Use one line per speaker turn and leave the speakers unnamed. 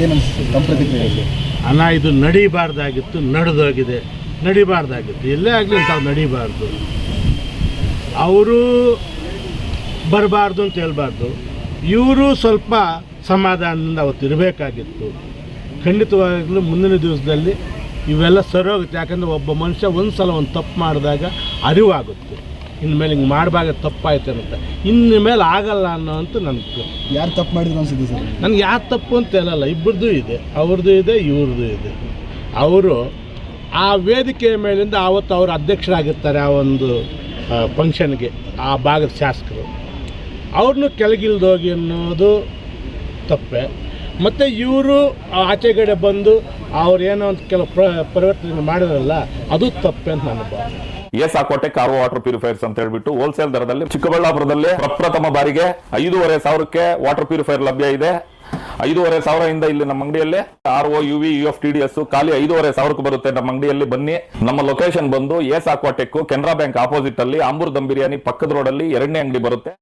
ಏನು ತಮ್ಮ ಪ್ರತಿಕ್ರಿಯೆ?
ಅಲ್ಲ, ಇದು ನಡೀಬಾರ್ದಾಗಿತ್ತು, ನಡೆದೋಗಿದೆ. ನಡಿಬಾರ್ದಾಗಿತ್ತು, ಎಲ್ಲೇ ಆಗಲಿ ತಾವು ನಡಿಬಾರ್ದು. ಅವರು ಬರಬಾರ್ದು ಅಂತ ಹೇಳ್ಬಾರ್ದು. ಇವರು ಸ್ವಲ್ಪ ಸಮಾಧಾನದಿಂದ ಅವತ್ತು ಇರಬೇಕಾಗಿತ್ತು. ಖಂಡಿತವಾಗಲೂ ಮುಂದಿನ ದಿವಸದಲ್ಲಿ ಇವೆಲ್ಲ ಸರೋಗುತ್ತೆ. ಯಾಕಂದರೆ ಒಬ್ಬ ಮನುಷ್ಯ ಒಂದು ಸಲ ಒಂದು ತಪ್ಪು ಮಾಡಿದಾಗ ಅರಿವಾಗುತ್ತೆ, ಇನ್ಮೇಲೆ ಹಿಂಗೆ ಮಾಡಬಾಗ ತಪ್ಪಾಯ್ತು ಅಂತ. ಇನ್ನು ಮೇಲೆ ಆಗಲ್ಲ ಅನ್ನೋಂತ ನನಗೆ.
ಯಾರು ತಪ್ಪು ಮಾಡಿದ್ರು ಅನಿಸುತ್ತೆ ಸರ್?
ನನಗೆ ಯಾರು ತಪ್ಪು ಅಂತ ಹೇಳಲ್ಲ, ಇಬ್ಬರದ್ದು ಇದೆ, ಅವ್ರದ್ದು ಇದೆ, ಇವ್ರದ್ದು ಇದೆ. ಅವರು ಆ ವೇದಿಕೆಯ ಮೇಲಿಂದ ಆವತ್ತು ಅವರು ಅಧ್ಯಕ್ಷರಾಗಿರ್ತಾರೆ ಆ ಒಂದು ಫಂಕ್ಷನ್ಗೆ, ಆ ಭಾಗದ ಶಾಸಕರು. ಅವ್ರನ್ನೂ ಕೆಳಗಿಲ್ದೋಗಿ ಅನ್ನೋದು ತಪ್ಪೆ. ಮತ್ತು ಇವರು ಆಚೆಗಡೆ ಬಂದು ಅವ್ರು ಏನೋ ಒಂದು ಕೆಲವು ಪರಿವರ್ತನೆ ಮಾಡಿದ್ರಲ್ಲ, ಅದು ತಪ್ಪೆ ಅಂತ ನನ್ನ ಭಾವನೆ.
ಸಾಕೋಟೆ ಕಾರ್ವೋ ವಾಟರ್ ಪ್ಯೂರಿಫೈರ್ಸ್ ಅಂತ ಹೇಳ್ಬಿಟ್ಟು ಹೋಲ್ಸೇಲ್ ದರದಲ್ಲಿ ಚಿಕ್ಕಬಳ್ಳಾಪುರದಲ್ಲಿ ಪ್ರಪ್ರಥಮ ಬಾರಿಗೆ 5,500ಕ್ಕೆ ವಾಟರ್ ಪ್ಯೂರಿಫೈರ್ ಲಭ್ಯ ಇದೆ. 5,500 ಇಲ್ಲಿ ನಮ್ಮ ಅಂಗಡಿಯಲ್ಲಿ RO UV UF TDS ಖಾಲಿ 5,500ಕ್ಕೆ ಬರುತ್ತೆ. ನಮ್ಮ ಅಂಗಡಿಯಲ್ಲಿ ಬನ್ನಿ. ನಮ್ಮ ಲೊಕೇಶನ್ ಬಂದು ಸಾಕೋಟೆಕ್ ಕೆನರಾ ಬ್ಯಾಂಕ್ ಆಪೋಸಿಟ್ ಅಲ್ಲಿ ಆಂಬೂರ್ ದಮ್ ಬಿರಿಯಾನಿ ಪಕ್ಕದ ರೋಡ್ ಅಲ್ಲಿ 2ನೇ ಅಂಗಡಿ ಬರುತ್ತೆ.